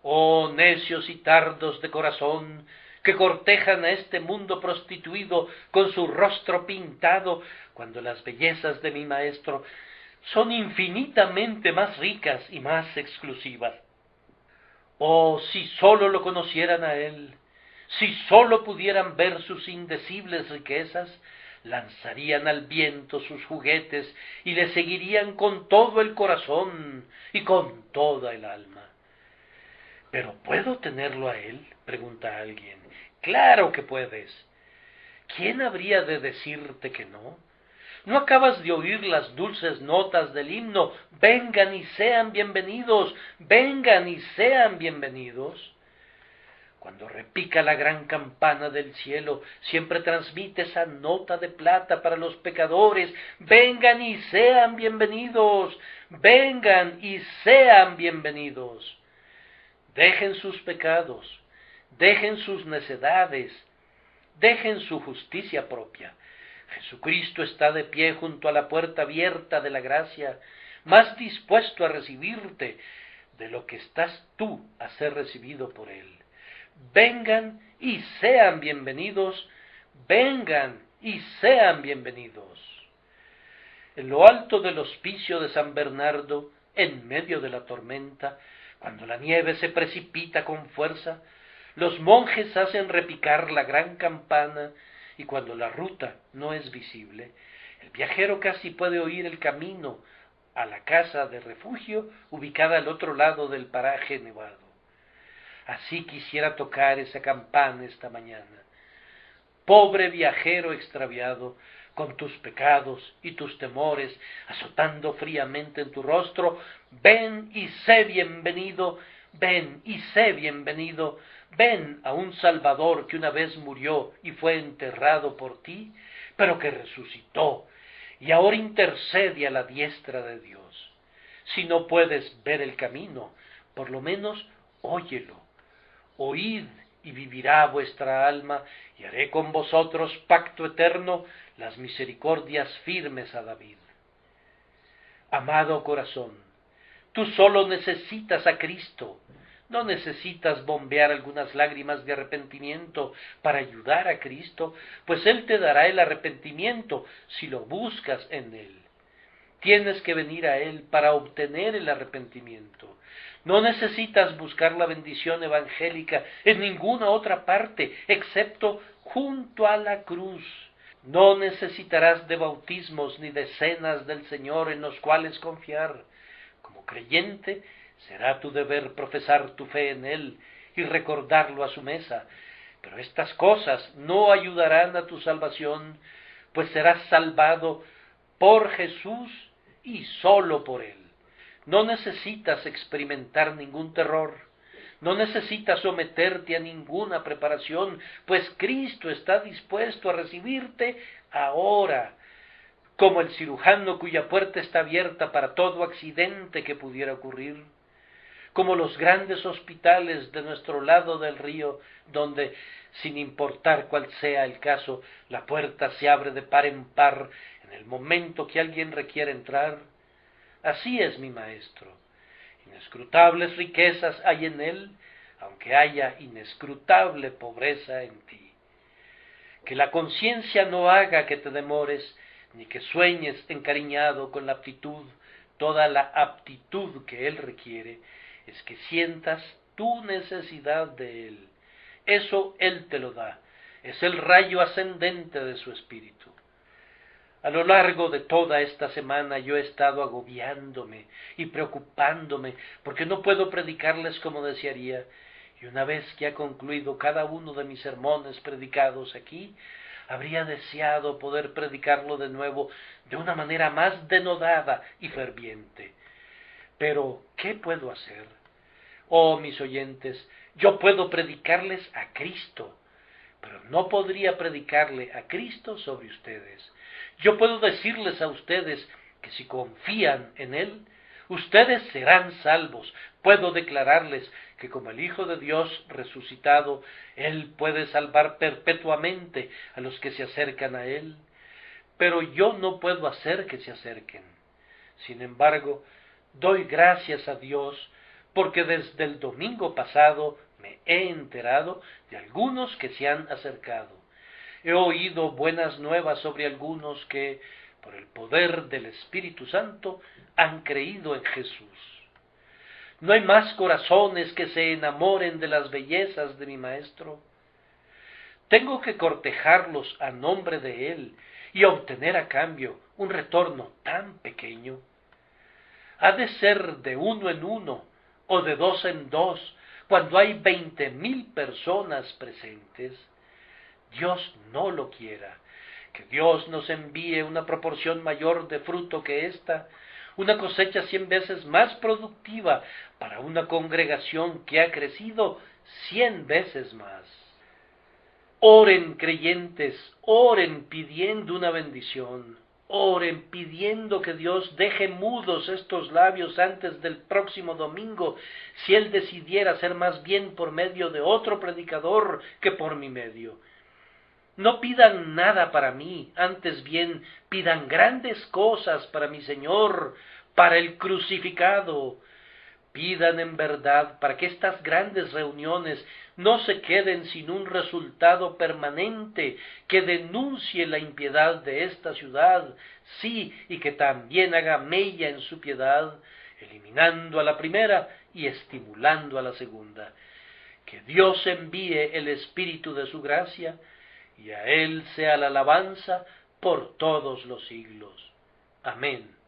Oh, necios y tardos de corazón, que cortejan a este mundo prostituido con su rostro pintado, cuando las bellezas de mi Maestro son infinitamente más ricas y más exclusivas. Oh, si sólo lo conocieran a Él, si sólo pudieran ver sus indecibles riquezas, lanzarían al viento sus juguetes y le seguirían con todo el corazón y con toda el alma. ¿Pero puedo tenerlo a Él?, pregunta alguien. Claro que puedes. ¿Quién habría de decirte que no? ¿No acabas de oír las dulces notas del himno? Vengan y sean bienvenidos, vengan y sean bienvenidos. Cuando repica la gran campana del cielo, siempre transmite esa nota de plata para los pecadores: vengan y sean bienvenidos, vengan y sean bienvenidos. Dejen sus pecados, dejen sus necedades, dejen su justicia propia. Jesucristo está de pie junto a la puerta abierta de la gracia, más dispuesto a recibirte de lo que estás tú a ser recibido por Él. Vengan y sean bienvenidos, vengan y sean bienvenidos. En lo alto del hospicio de San Bernardo, en medio de la tormenta, cuando la nieve se precipita con fuerza, los monjes hacen repicar la gran campana, y cuando la ruta no es visible, el viajero casi puede oír el camino a la casa de refugio ubicada al otro lado del paraje nevado. Así quisiera tocar esa campana esta mañana. Pobre viajero extraviado, con tus pecados y tus temores azotando fríamente en tu rostro, ven y sé bienvenido, ven y sé bienvenido, ven a un Salvador que una vez murió y fue enterrado por ti, pero que resucitó y ahora intercede a la diestra de Dios. Si no puedes ver el camino, por lo menos óyelo. Oíd y vivirá vuestra alma, y haré con vosotros pacto eterno, las misericordias firmes a David. Amado corazón, tú solo necesitas a Cristo, no necesitas bombear algunas lágrimas de arrepentimiento para ayudar a Cristo, pues Él te dará el arrepentimiento si lo buscas en Él. Tienes que venir a Él para obtener el arrepentimiento. No necesitas buscar la bendición evangélica en ninguna otra parte, excepto junto a la cruz. No necesitarás de bautismos ni de cenas del Señor en los cuales confiar. Como creyente, será tu deber profesar tu fe en Él y recordarlo a su mesa. Pero estas cosas no ayudarán a tu salvación, pues serás salvado por Jesús y solo por Él. No necesitas experimentar ningún terror, no necesitas someterte a ninguna preparación, pues Cristo está dispuesto a recibirte ahora, como el cirujano cuya puerta está abierta para todo accidente que pudiera ocurrir, como los grandes hospitales de nuestro lado del río, donde, sin importar cuál sea el caso, la puerta se abre de par en par en el momento que alguien requiere entrar. Así es mi Maestro. Inescrutables riquezas hay en Él, aunque haya inescrutable pobreza en ti. Que la conciencia no haga que te demores, ni que sueñes encariñado con la aptitud. Toda la aptitud que Él requiere es que sientas tu necesidad de Él. Eso Él te lo da, es el rayo ascendente de su espíritu. A lo largo de toda esta semana yo he estado agobiándome y preocupándome porque no puedo predicarles como desearía, y una vez que ha concluido cada uno de mis sermones predicados aquí, habría deseado poder predicarlo de nuevo de una manera más denodada y ferviente. Pero, ¿qué puedo hacer? Oh, mis oyentes, yo puedo predicarles a Cristo, pero no podría predicarle a Cristo sobre ustedes. Yo puedo decirles a ustedes que si confían en Él, ustedes serán salvos. Puedo declararles que como el Hijo de Dios resucitado, Él puede salvar perpetuamente a los que se acercan a Él. Pero yo no puedo hacer que se acerquen. Sin embargo, doy gracias a Dios porque desde el domingo pasado me he enterado de algunos que se han acercado. He oído buenas nuevas sobre algunos que, por el poder del Espíritu Santo, han creído en Jesús. No hay más corazones que se enamoren de las bellezas de mi Maestro. Tengo que cortejarlos a nombre de Él y obtener a cambio un retorno tan pequeño. ¿Ha de ser de uno en uno o de dos en dos cuando hay 20,000 personas presentes? Dios no lo quiera. Que Dios nos envíe una proporción mayor de fruto que esta, una cosecha 100 veces más productiva para una congregación que ha crecido 100 veces más. Oren, creyentes, oren pidiendo una bendición. Oren pidiendo que Dios deje mudos estos labios antes del próximo domingo, si Él decidiera hacer más bien por medio de otro predicador que por mi medio. No pidan nada para mí, antes bien pidan grandes cosas para mi Señor, para el crucificado. Pidan en verdad para que estas grandes reuniones no se queden sin un resultado permanente que denuncie la impiedad de esta ciudad, sí, y que también haga mella en su piedad, eliminando a la primera y estimulando a la segunda. Que Dios envíe el Espíritu de su gracia, y a Él sea la alabanza por todos los siglos. Amén.